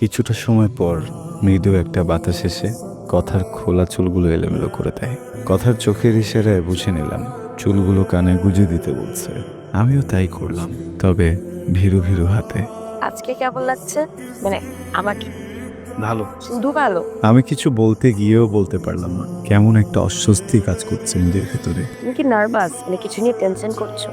কিছুটা সময় পর মৃদু একটা বাতাস এসে কথার খোলা চুলগুলো এলোমেলো করে দেয়। কথার চোখের ইশারায় বুঝে নিলাম চুলগুলো কানে গুজে দিতে বলছে। আমিও তাই করলাম, তবে ভীরু ভীরু হাতে। আজকে কেমন লাগছে? মানে আমাকে ভালো। শুধু ভালো? আমি কিছু বলতে গিয়েও বলতে পারলাম না। কেমন একটা অস্বস্তি কাজ করছে নিজের ভেতরে। তুমি কি নার্ভাস? মানে কিছু নিয়ে টেনশন করছো?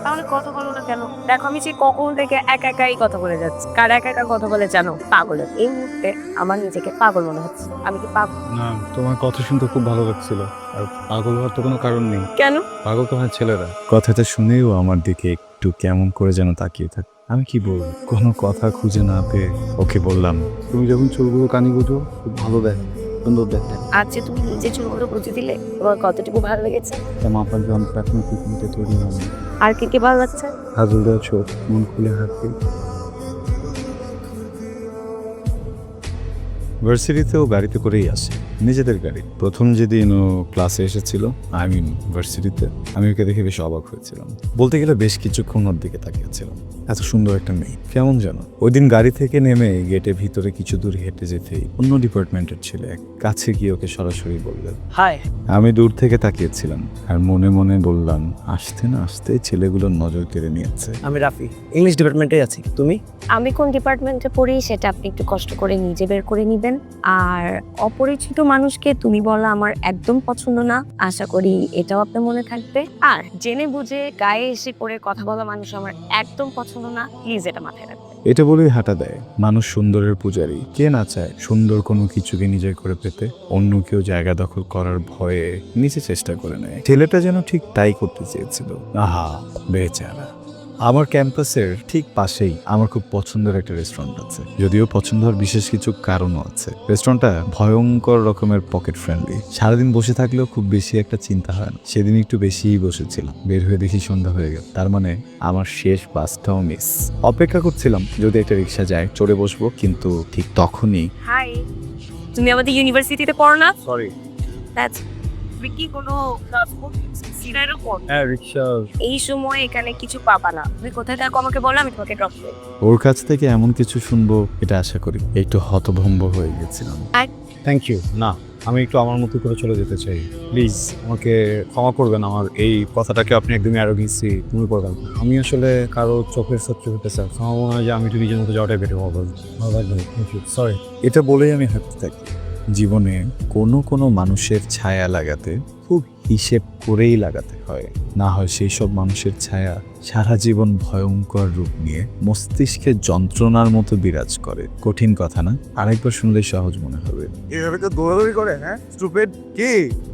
তাহলে কথা বলো না কেন? দেখো আমি সেই কখন থেকে একা একাই কথা বলে যাচ্ছি। কার একা একা কথা বলে জানো? পাগলের। এই মুহূর্তে আমার নিজেকে পাগল মনে হচ্ছে। আমি কি পাগল? না, তোমার কথা শুনতে খুব ভালো লাগছিল। আর পাগল হওয়ার তো কোনো কারণ নেই। কেন? পাগল তো হয় ছেলেরা। কথাটা শুনেও আমার দিকে একটু কেমন করে যেন তাকিয়ে থাকে। আমি কি বলবো, কোনো কথা খুঁজে না পেয়ে ওকে বললাম, তুমি যখন চুলগুলো কানি গুজো খুব ভালো দেখ, সুন্দর দেখতে। আজ যে তুমি নিজে চুলগুলো বুঝে দিলে, তোমার কতটুকু ভালো লেগেছে? মাপার যন্ত্র এখন পৃথিবীতে তৈরি হয়নি। আর কি কি ভালো লাগছে? হাজল দেওয়া চোখ, মন খুলে হাঁটতে। ভার্সিটিতেও গাড়িতে করেই আসে, নিজেদের গাড়ি। প্রথম যেদিন ও ক্লাসে এসেছিল, ভার্সিটিতে, আমি ওকে দেখে বেশ অবাক হয়েছিলাম। বলতে গেলে বেশ কিছুক্ষণ ওর দিকে তাকিয়েছিলাম। এত সুন্দর একটা মেয়ে, কেমন যেন। ওই দিন গাড়ি থেকে নেমে গেটে ভিতরে কিছু দূর হেঁটে যেতেই অন্য ডিপার্টমেন্টের ছেলে এক কাছে গিয়ে ওকে সরাসরি বললেন হাই। আমি দূর থেকে তাকিয়েছিলাম আর মনে মনে বললাম, আসতে না আসতে ছেলেগুলোর নজর কেড়ে নিয়েছে। আমি রাফি, ইংলিশ ডিপার্টমেন্টে আছি। তুমি? আমি কোন ডিপার্টমেন্টে পড়ি সেটা আপনি একটু কষ্ট করে নিজে বের করে নিবেন। আর অপরিচিত মানুষকে তুমি বলা আমার একদম পছন্দ না। আশা করি এটাও আপনার মনে থাকবে। আর জেনে বুঝে গায়ে এসে করে কথা বলা মানুষ আমার একদম পছন্দ না। প্লিজ এটা মাথায় রাখবেন। এটা বলেই হাঁটা দেয়। মানুষ সুন্দরের পূজারী, কে না চায় সুন্দর কোনো কিছুকে নিজের করে পেতে? অন্য কেউ জায়গা দখল করার ভয়ে নিচে চেষ্টা করে নেয়। ছেলেটা যেন ঠিক তাই করতে চেয়েছিল। আহা, বেচারা। আমার ক্যাম্পাসের ঠিক পাশেই আমার খুব পছন্দের একটা রেস্টুরেন্ট আছে। যদিও পছন্দ হওয়ার বিশেষ কিছু কারণও আছে। রেস্টুরেন্টটা ভয়ঙ্কর রকমের পকেট ফ্রেন্ডলি। সারাদিন বসে থাকলেও খুব বেশি একটা চিন্তা হয় না। সেদিন একটু বেশিই বসেছিলাম। বের হয়ে দেখি সন্ধ্যা হয়ে গেল। তার মানে আমার শেষ বাসটাও মিস। অপেক্ষা করছিলাম যদি একটা রিক্সা যায়, চড়ে বসবো, কিন্তু ঠিক তখনই হাই, তুমি আমাদের ইউনিভার্সিটিতে পড়ো না? সরি। দ্যাটস তুমি কি কোনো হ্যাঁ, রিক্সা। এই সময় এখানে কিছু পাবা না। তুমি কোথায় থাকো আমাকে বলো, আমি তোমাকে ড্রপ করব। ওর কাছ থেকে এমন কিছু শুনবো এটা আশা করি। একটু হতভম্ব হয়ে গেছিলাম। Thank you. না, আমি একটু আমার মতো করে চলে যেতে চাই। প্লিজ আমাকে ক্ষমা করবেন, আমার এই কথাটাকে আপনি একদমই অ্যারোগেন্সি মনে করবেন। আমি আসলে কারো চোখের শত্রু হতে চাই। আমার মনে হয় যে আমি একটু নিজের মতো যাওয়াটাই বেটার হবে। ভালো লাগবে। Thank you. সরি। এটা বলেই আমি হাঁটতে থাকি। জীবনে কোনো কোনো মানুষের ছায়া লাগাতে খুব হিসেব করেই লাগাতে হয়, না হয় সেই সব মানুষের ছায়া সারা জীবন ভয়ঙ্কর রূপ নিয়ে মস্তিষ্কে যন্ত্রণার মতো বিরাজ করে। কঠিন কথা না? আরেকবার শুনলে সহজ মনে হবে। এভাবে তো দৌড়াদৌড়ি করে, হ্যাঁ? স্টুপিড। কি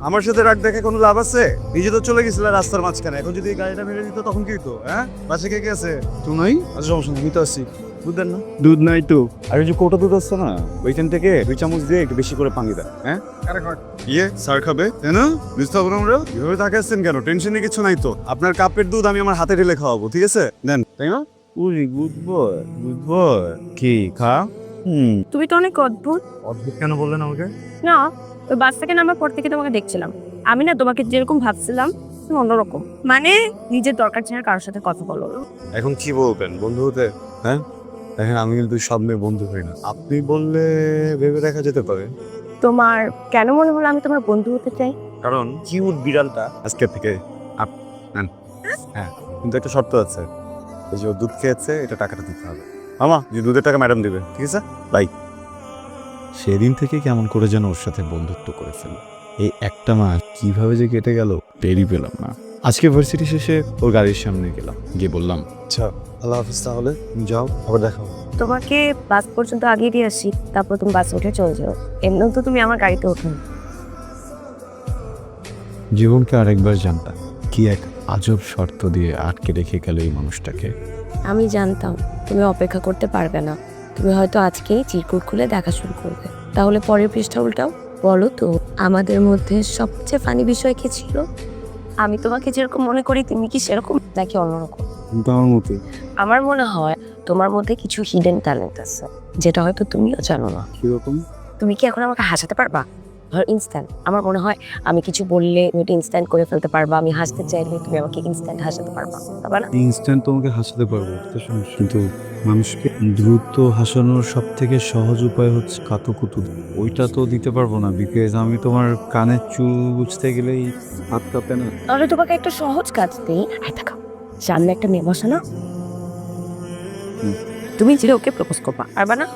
আমার সাথে রাগ দেখে কোনো লাভ আছে? নিজে তো চলে গেছিল রাস্তার মাঝখানে। এখন যদি এই গাড়িটা মেরে দিত তখন কি হতো? হ্যাঁ, বাসে কে কে আছে? তুই নাই? আচ্ছা, সমস্যা নেই, আমি তো আসছি। দুধ দেন না? দুধ নাই তো। আর ওই যে কোটা দুধ আসছে না, ওইখান থেকে 2 চামচ দিয়ে একটু বেশি করে পানি দেন। হ্যাঁ, ইয়ে স্যার খাবে, তাই না? বুঝতে পারবো আমরা এভাবে তাকে আসছেন কেন? টেনশনে কিছু নাই তো। আপনার কাপের দুধ আমি আমার হাতে ঢেলে খাওয়াবো, ঠিক আছে? দেন, তাই না? উরি বুঝবো বুঝবো। কি খা? তুমি তো অনেক অদ্ভুত। অদ্ভুত কেন বললেন আমাকে? না, ওই বাস থেকে নামার পর থেকে তোমাকে দেখছিলাম। আমি না তোমাকে যেরকম ভাবছিলাম তুমি অন্যরকম। মানে নিজের দরকার ছাড়া কারোর সাথে কথা বলো না। এখন কি বলবেন, বন্ধু হতে? হ্যাঁ, দেখেন আমি কিন্তু সব মেয়ে বন্ধু হই না। আপনি বললে ভেবে দেখা যেতে পারে। তোমার কেন মনে হলো আমি তোমার বন্ধু হতে চাই? কারণ কিউট বিড়ালটা আজকে থেকে নেন। হ্যাঁ, কিন্তু একটা শর্ত আছে। এই যে ও দুধ খেয়েছে, এটা টাকাটা দিতে হবে। মামা, যে দুধের টাকা ম্যাডাম দিবে, ঠিক আছে? বাই। সেদিন থেকে কেমন করে যেন ওর সাথে বন্ধুত্ব করে ফেল। এই একটা মাস কিভাবে যে কেটে গেল টেরই পেলাম না। আজকে ভার্সিটি শেষে ওর গাড়ির সামনে গেলাম, গিয়ে বললাম, আচ্ছা, আল্লাহ হাফিজ। তাহলে তুমি যাও, আবার দেখা হবে। তোমাকে বাস পর্যন্ত আগিয়ে দিয়ে আসি, তারপর তুমি বাসে উঠে চলে যাও। এমনিও তো তুমি আমার গাড়িতে ওঠো। জীবনকে আরেকবার জানতাম। কি এক আজব শর্ত দিয়ে আটকে রেখে গেল এই মানুষটাকে। আমি জানতাম তুমি অপেক্ষা করতে পারবে না। তুমি হয়তো আজকেই চিরকুট খুলে দেখা শুরু করবে। তাহলে পরের পৃষ্ঠা উল্টাও। বলো তো, আমাদের মধ্যে সবচেয়ে ফানি বিষয় কি ছিল? আমি তোমাকে যেরকম মনে করি তুমি কি সেরকম নাকি অন্যরকম? কিন্তু আমার মতে আমার মনে হয় তোমার মধ্যে কিছু হিডেন ট্যালেন্ট আছে, যেটা হয়তো তুমিও জানো না। কিরকম? তুমি কি এখন আমাকে হাসাতে পারবা? ধর ইনস্ট্যান্ট। আমার মনে হয় আমি কিছু বললে তুমি এটা ইনস্ট্যান্ট করে ফেলতে পারবা। আমি হাসতে চাইলে তুমি আমাকে ইনস্ট্যান্ট হাসাতে পারবা না? ইনস্ট্যান্ট তোমাকে হাসাতে পারবো, তো সমস্যা। কিন্তু মানুষকে দ্রুত হাসানোর সব থেকে সহজ উপায় হচ্ছে কাতুকুতু। ওইটা তো দিতে পারবো না, বিকজ আমি তোমার কানের চুল বুঝতে গেলেই হাত কাঁপে না। তাহলে তোমাকে একটা সহজ কাজ দিই। দেখো, সামনে একটা মেয়ে বসে না, তুমি ছিল ওকে প্রপোজ করবা, পারবা না?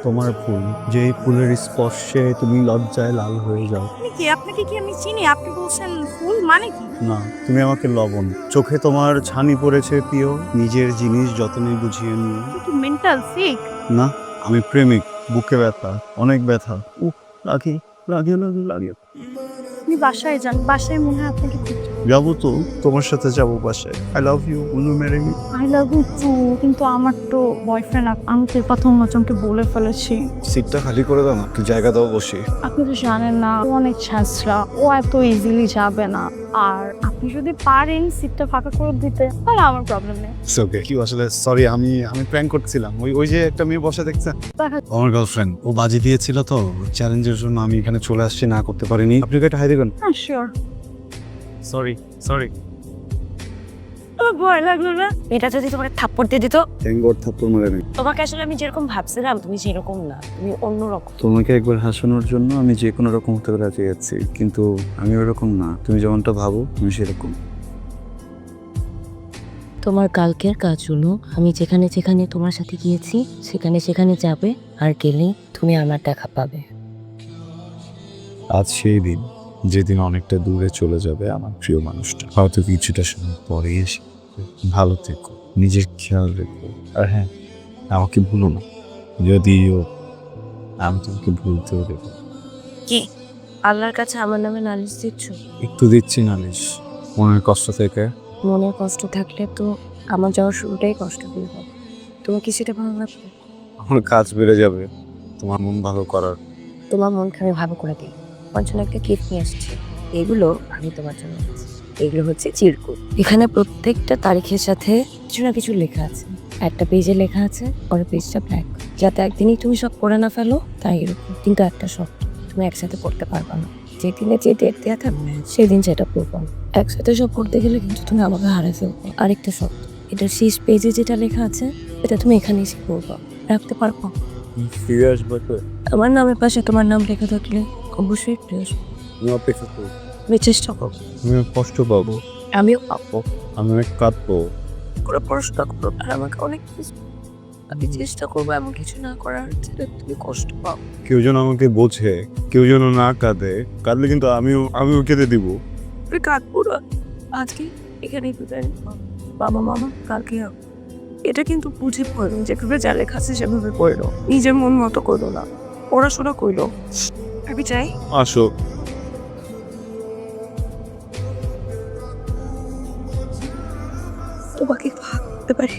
তোমার ফুল, যেই ফুলের স্পর্শে তুমি লজ্জায় লাল হয়ে যাও। আপনাকে কি আমি চিনি? আপনি বলছেন ফুল মানে কি? না, তুমি আমাকে লবণ। চোখে তোমার ছানি পড়েছে প্রিয়, নিজের জিনিস যতনই বুঝিয়ে নিয়ে। কি মেন্টাল ফেক? না, আমি প্রেমিক। বুকে ব্যথা, অনেক ব্যথা। লাগে লাগে লাগে লাগে। আপনি বাসায় যান, বাসায় মনে হয় আপনাকে যাবো তো, তোমার সাথে যাবো বাসায়। আই লাভ ইউ, উনু মেরে মি। আই লাভ ইউ টু, কিন্তু আমার তো বয়ফ্রেন্ড, আমি তো কথা অন্যজনকে বলে ফেলেছি। সিটটা খালি করে দাও না, একটু জায়গা দাও বসে। আপনি তো জানেন না ও অনেক ছাঁচড়া, ও এত ইজিলি যাবে না। আর আপনি যদি পারেন সিটটা ফাঁকা করে দিতে, তাহলে আমার প্রবলেম নেই। ওকে, কি আসলে সরি, আমি প্র্যাঙ্ক করছিলাম। ওই যে একটা মেয়ে বসে দেখছেন, আমার গার্লফ্রেন্ড, ও বাজি দিয়েছিল তো চ্যালেঞ্জের জন্য আমি এখানে চলে আসছি, না করতে পারিনি। আপনি একটা হাই দেবেন? হ্যাঁ শিওর। Sorry sorry. আমার ভয় লাগলো না? এটা যদি তোমাকে থাপ্পড় দিয়ে দিত। থ্যাংক গড থাপ্পড় মারে নাই। তোমাকে আসলে আমি যেরকম ভাবছিলাম তুমি সেরকম না, তুমি অন্যরকম। তোমাকে একবার হাসানোর জন্য আমি যে কোনো রকম হতে রাজি আছি, কিন্তু আমি ওরকম না। তুমি যেমনটা ভাবো আমি সেরকম। তোমার কালকের কাজ হলো আমি যেখানে যেখানে তোমার সাথে গিয়েছি সেখানে সেখানে যাবে, আর গেলেই তুমি আমার দেখা পাবে। আজ সেই দিন যেদিন অনেকটা দূরে চলে যাবে আমার প্রিয় মানুষটা। হয়তো কিছুটা সময় পরে এসে ভালো থেকো, নিজের খেয়াল রেখো। আর হ্যাঁ, আমাকে ভুলো না। যদিও আমি তোমাকে ভুলতেও দেবো। কি আল্লাহর কাছে আমার নামে নালিশ দিচ্ছ? একটু দিচ্ছি নালিশ, মনের কষ্ট থেকে। মনের কষ্ট থাকলে তো আমার যাওয়ার শুরুটাই কষ্ট দিয়ে হবে। তোমার কি সেটা ভালো লাগবে? আমার কাজ বেড়ে যাবে তোমার মন ভালো করার। তোমার মনকে আমি ভালো করে দিই। আমার জন্য একটা গিফট নিয়ে আসছি, এগুলো আমি তোমার জন্য এনেছি। এগুলো হচ্ছে চিরকুট। এখানে প্রত্যেকটা তারিখের সাথে কিছু না কিছু লেখা আছে। একটা পেজে লেখা আছে, পরের পেজটা ব্ল্যাক, যাতে একদিনই তুমি সব পড়ে না ফেলো, তাই এরকম। কিন্তু একটা শর্ত, তুমি একসাথে পড়তে পারবে না। যে দিনে যে ডেট দেওয়া থাকবে সেদিন সেটা পড়বো না। একসাথে সব পড়তে গেলে কিন্তু তুমি আমাকে হারিয়ে ফেলবো। আরেকটা শর্ত, এটার শেষ পেজে যেটা লেখা আছে এটা তুমি এখানে এসে পড়বো, রাখতে পারবো। ফিরে আসবে তো? আমার নামের পাশে তোমার নাম লেখা থাকলে অবশ্যই ফিরে আসবো। আমি অপেক্ষা করবো। আমি চেষ্টা করবো, আমি কষ্ট পাবো, আমিও পাবো। আমি অনেক কাঁদবো। করে পড়াশোনা করো আর আমাকে অনেক কিছু, আমি চেষ্টা করবো এমন কিছু না করার যেটা তুমি কষ্ট পাও। কেউ যেন আমাকে বোঝে, কেউ যেন না কাঁদে। কাঁদলে কিন্তু আমিও কেঁদে দিব। আমি কাঁদবো না, আজকে এখানেই বিদায় নিবো। বাবা মামা কালকে হবে। এটা কিন্তু বুঝে পড়ো, যেভাবে যা লেখা আছে সেভাবে পড়লো, নিজের মন মতো করলো না, পড়াশোনা করলো। আমি চাই আসো। তোমাকে ভাবতে পারি।